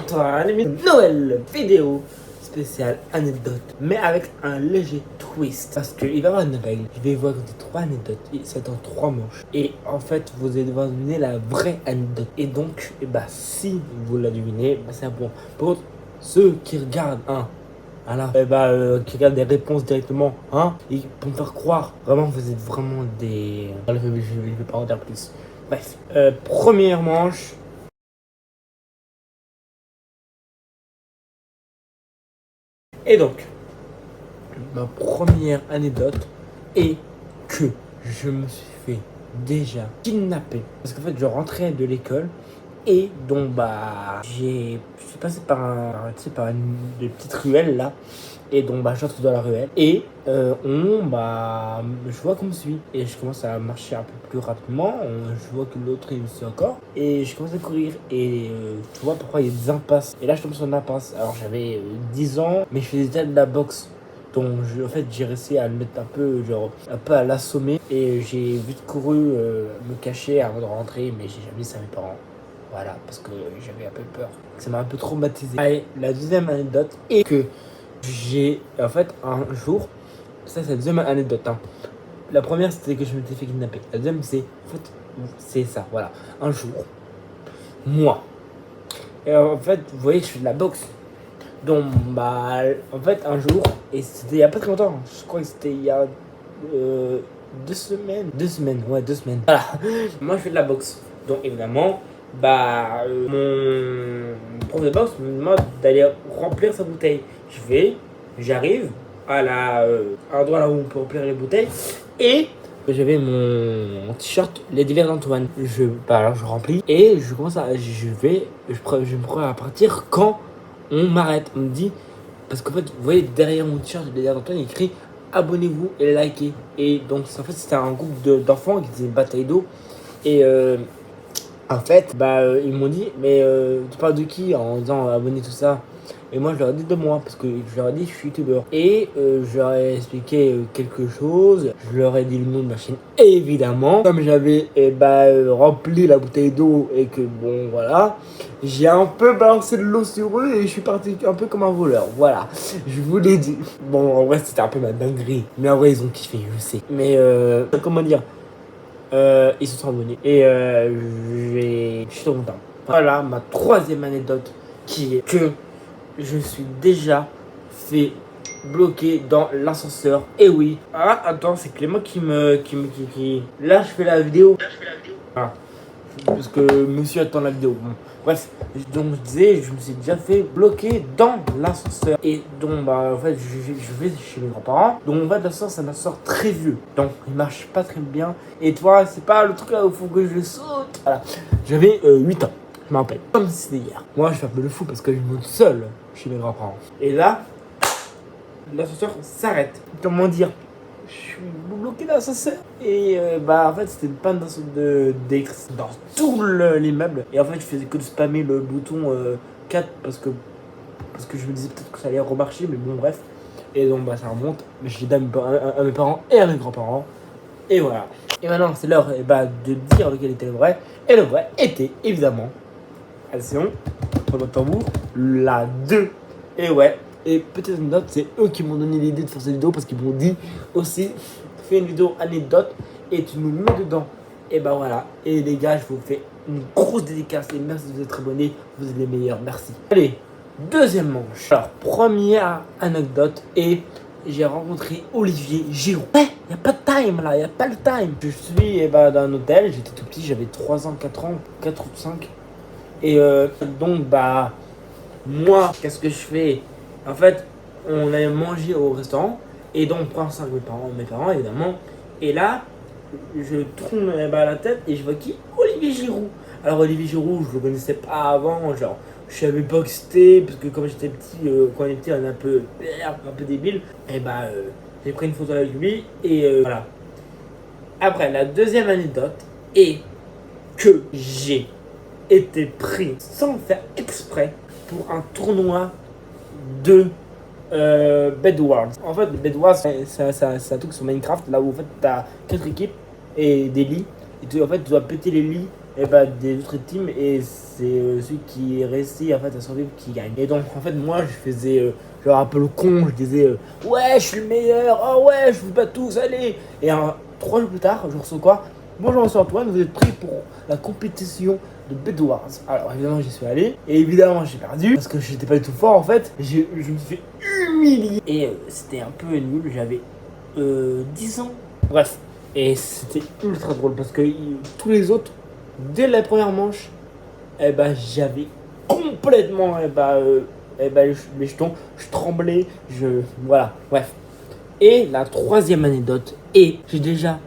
toi une nouvelle vidéo spéciale anecdote, mais avec un léger twist. Parce qu'il va y avoir une règle. Je vais vous raconter 3 anecdotes et c'est en 3 manches. Et en fait, vous allez devoir deviner la vraie anecdote. Et donc, si vous la devinez, c'est un point. Pour ceux qui regardent, voilà. Qui regardent des réponses directement, et pour me faire croire, vraiment, vous êtes vraiment des... Je vais pas en dire plus. Bref, première manche. Et donc, ma première anecdote est que je me suis fait déjà kidnapper. Parce qu'en fait, je rentrais de l'école et donc, je suis passé par une des petites ruelles là. Et donc, j'entre dans la ruelle et je vois qu'on me suit. Et je commence à marcher un peu plus rapidement. Je vois que l'autre il me suit encore. Et je commence à courir. Et tu vois, parfois il y a des impasses. Et là, je tombe sur une impasse. Alors, j'avais 10 ans, mais je faisais déjà de la boxe. Donc, en fait, j'ai réussi à le mettre un peu à l'assommer. Et j'ai vite couru me cacher avant de rentrer. Mais j'ai jamais dit ça à mes parents. Voilà, parce que j'avais un peu peur. Ça m'a un peu traumatisé. Allez, la deuxième anecdote est que j'ai, en fait, un jour, ça c'est la deuxième anecdote. La première c'était que je m'étais fait kidnapper. La deuxième c'est ça, voilà. Un jour, moi, et en fait, vous voyez, je fais de la boxe. Donc, en fait, un jour, et c'était il y a pas très longtemps, je crois que c'était il y a 2 semaines. 2 semaines, ouais, 2 semaines. Voilà, moi je fais de la boxe. Donc, évidemment, mon prof de boxe me demande d'aller remplir sa bouteille. J'arrive à l'endroit là où on peut remplir les bouteilles et j'avais mon t-shirt Les Divers d'Antoine. Alors je remplis et je commence à, je me prends à partir quand on m'arrête. On me dit, parce qu'en fait, vous voyez derrière mon t-shirt Les Divers d'Antoine, il écrit abonnez-vous et likez. Et donc en fait, c'était un groupe d'enfants qui faisaient une bataille d'eau et en fait, ils m'ont dit, mais tu parles de qui en disant abonné tout ça? Et moi, je leur ai dit de moi, parce que je leur ai dit, je suis youtubeur. Et je leur ai expliqué quelque chose. Je leur ai dit le nom de ma chaîne, évidemment. Comme j'avais rempli la bouteille d'eau et que, bon, voilà, j'ai un peu balancé de l'eau sur eux et je suis parti un peu comme un voleur. Voilà, je vous l'ai dit. Bon, en vrai, c'était un peu ma dinguerie. Mais en vrai, ils ont kiffé, je sais. Mais, comment dire? Ils se sont abonnés et je suis trop content. Voilà ma troisième anecdote qui est que je suis déjà fait bloquer dans l'ascenseur. Et oui. Ah, attends, c'est Clément qui. Là, je fais la vidéo. Ah, parce que monsieur attend la vidéo. Bon. Bref, donc je disais, je me suis déjà fait bloquer dans l'ascenseur. Et donc, en fait, je vais chez mes grands-parents. Donc, en fait, l'ascenseur, c'est un ascenseur très vieux. Donc, il marche pas très bien. Et toi, c'est pas le truc là où il faut que je saute. Voilà. J'avais 8 ans. Je me rappelle. Comme si c'était hier. Moi, je fais un peu le fou parce que je monte seul chez mes grands-parents. Et là, l'ascenseur s'arrête. Comment dire? Je suis bloqué dans l'ascenseur. Et en fait, c'était une panne d'électricité dans tout l'immeuble. Et en fait, je faisais que de spammer le bouton 4 parce que je me disais peut-être que ça allait remarcher. Mais bon, bref. Et donc, ça remonte. Mais je l'ai dit à mes parents et à mes grands-parents. Et voilà. Et maintenant, c'est l'heure de dire lequel était le vrai. Et le vrai était évidemment, attention, pour le tambour, la 2. Et ouais. Et petite anecdote, c'est eux qui m'ont donné l'idée de faire cette vidéo parce qu'ils m'ont dit aussi, fais une vidéo anecdote et tu nous mets dedans. Et voilà. Et les gars, je vous fais une grosse dédicace et merci de vous être abonnés. Vous êtes les meilleurs. Merci. Allez, deuxième manche. Alors, première anecdote et j'ai rencontré Olivier Giroud. Ouais, y a pas de time là, y a pas le time. Je suis dans un hôtel, j'étais tout petit, j'avais 3 ans, 4 ans, 4 ou 5. Et donc, moi, qu'est-ce que je fais? En fait, on allait manger au restaurant et donc on prend ça avec mes parents évidemment. Et là, je tourne la tête et je vois qui? Olivier Giroud. Alors Olivier Giroud, je le connaissais pas avant, genre je savais pas que c'était parce que comme j'étais petit, quand on était petit, on est un peu débile. Et j'ai pris une photo avec lui et voilà. Après, la deuxième anecdote est que j'ai été pris sans faire exprès pour un tournoi de Bed Wars. En fait, Bed Wars, c'est un truc sur Minecraft, là où en fait t'as 4 équipes et des lits. Et en fait, tu dois péter les lits des autres teams et c'est celui qui réussit en fait à survivre qui gagne. Et donc en fait moi je faisais genre un peu le con, je disais ouais je suis le meilleur, oh ouais je vous bats tous, allez. Et 3 jours plus tard je reçois quoi? Bonjour monsieur Antoine, vous êtes prêt pour la compétition de Bed Wars. Alors évidemment j'y suis allé et évidemment j'ai perdu parce que j'étais pas du tout fort en fait. Je me suis fait humilier et c'était un peu nul, j'avais 10 ans. Bref, et c'était ultra drôle parce que tous les autres, dès la première manche, j'avais complètement les jetons, je tremblais, voilà, bref. Et la troisième anecdote, et j'ai déjà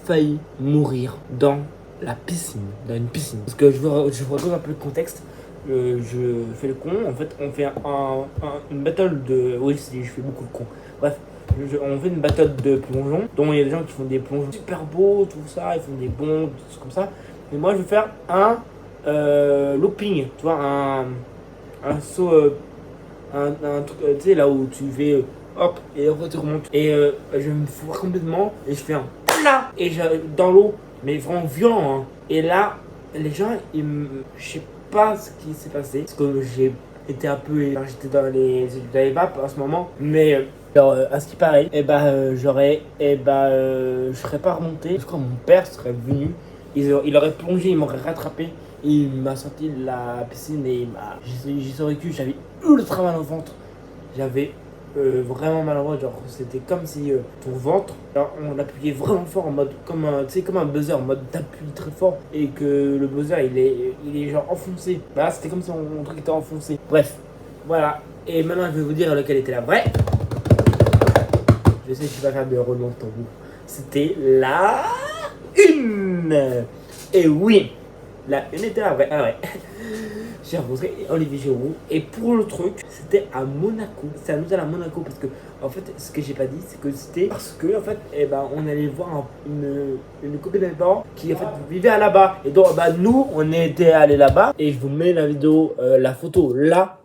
failli mourir dans la piscine, dans une piscine. Parce que je vous raconte un peu le contexte. Je fais le con, en fait, on fait une battle de. Oui, je fais beaucoup de con. Bref, on fait une battle de plongeon, dont il y a des gens qui font des plongeons super beaux, tout ça, ils font des bonds, tout ça comme ça. Et moi, je vais faire un looping, tu vois, un saut, un truc, tu sais, là où tu fais hop, et après tu remontes. Et je me foire complètement, et je fais un plat, et dans l'eau, mais vraiment violent, hein. Et là, les gens, je sais pas ce qui s'est passé, parce que j'ai été un peu, j'étais dans les vapes à ce moment, mais alors, à ce qui paraît, je serais pas remonté. Je crois que mon père serait venu, il aurait plongé, il m'aurait rattrapé. Il m'a sorti de la piscine et j'ai survécu. J'avais ultra mal au ventre. J'avais vraiment mal au ventre. Genre, c'était comme si ton ventre, alors, on l'appuyait vraiment fort en mode comme un buzzer, en mode t'appuies très fort et que le buzzer il est genre enfoncé. Là, c'était comme si mon truc était enfoncé. Bref, voilà. Et maintenant, je vais vous dire laquelle était la vraie. Je sais que je vais pas faire de roulement de tambour. C'était la une. Et oui, la une était la vraie. Ah ouais. J'ai rencontré Olivier Giroud. Et pour le truc, c'était à Monaco. C'est à nous à Monaco parce que, en fait, ce que j'ai pas dit, c'est que c'était parce que, en fait, on allait voir une copine de mes parents qui, en fait, vivait là-bas. Et donc, nous, on était allés là-bas. Et je vous mets la vidéo, la photo là.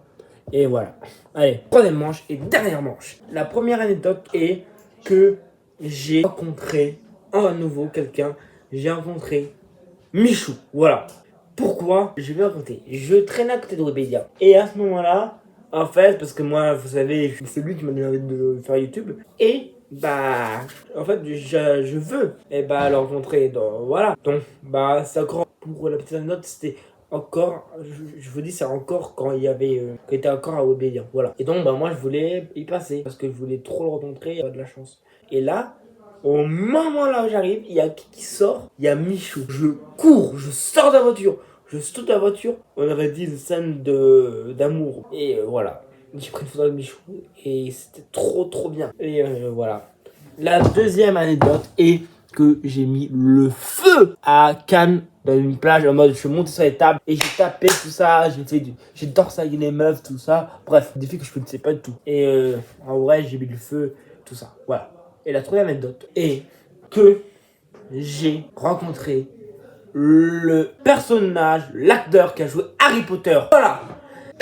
Et voilà. Allez, troisième manche et dernière manche. La première anecdote est que j'ai rencontré à nouveau quelqu'un. J'ai rencontré Michou. Voilà. Pourquoi? Je vais raconter. Je traînais à côté de Webedia. Et à ce moment-là, en fait, parce que moi, vous savez, c'est lui qui m'a donné envie de faire YouTube. Et en fait, je veux le rencontrer. Donc, voilà. Donc, c'est encore, pour la petite anecdote, c'était encore, je vous dis, c'est encore quand il était encore à Webedia. Voilà. Et donc, moi, je voulais y passer parce que je voulais trop le rencontrer, il y a de la chance. Et là, au moment là où j'arrive, il y a qui sort? Il y a Michou. Je cours, je sors de la voiture, je saute de la voiture. On aurait dit une scène d'amour. Et voilà. J'ai pris une photo de Michou et c'était trop bien. Et voilà. La deuxième anecdote est que j'ai mis le feu à Cannes dans une plage en mode je suis monté sur les tables et j'ai tapé tout ça, j'ai dorsé les meufs, tout ça. Bref, des filles que je connaissais pas du tout. Et en vrai, j'ai mis le feu, tout ça. Voilà. Et la troisième anecdote est que j'ai rencontré le personnage, l'acteur qui a joué Harry Potter. Voilà.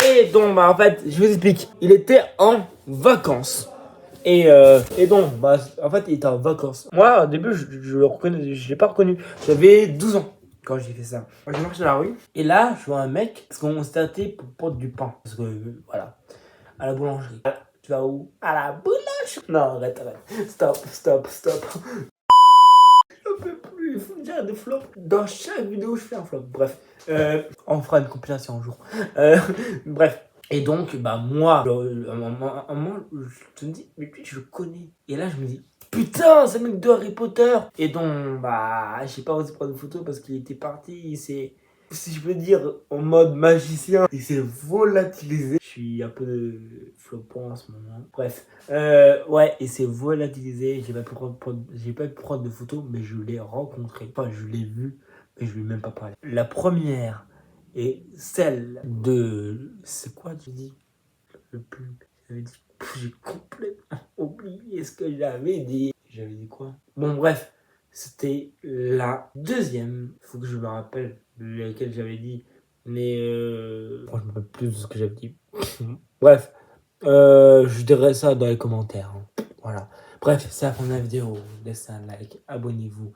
Et donc, en fait, je vous explique. Il était en vacances. Et donc, en fait, il était en vacances. Moi, au début, je le reconnais, je l'ai pas reconnu. J'avais 12 ans quand j'ai fait ça. Moi, j'ai marché dans la rue. Et là, je vois un mec, parce qu'on s'était arrêté pour prendre du pain. Parce que, voilà, à la boulangerie. Tu vas où? À la boulangerie. Non, arrête. Stop. Je peux plus, il faut me dire des flops. Dans chaque vidéo, je fais un flop. Bref, on fera une compilation un jour. Bref. Et donc, moi, à un moment, je me dis, mais puis je le connais. Et là, je me dis, putain, c'est le mec de Harry Potter. Et donc, j'ai pas osé prendre de photo parce qu'il était parti. Si je peux dire, en mode magicien, il s'est volatilisé. Je suis un peu flopant en ce moment. Bref, ouais, il s'est volatilisé. J'ai pas pu prendre de photos, mais je l'ai rencontré. Enfin, je l'ai vu, mais je lui ai même pas parlé. La première est celle de. C'est quoi, tu dis? Le plus. J'avais dit. J'ai complètement oublié ce que j'avais dit. J'avais dit quoi? Bon, bref. C'était la deuxième. Il faut que je me rappelle laquelle j'avais dit. Mais je me rappelle plus de ce que j'avais dit. Bref. Je dirai ça dans les commentaires. Hein. Voilà. Bref, c'est la fin de la vidéo. Laissez un like. Abonnez-vous.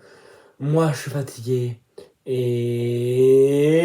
Moi, je suis fatigué. Et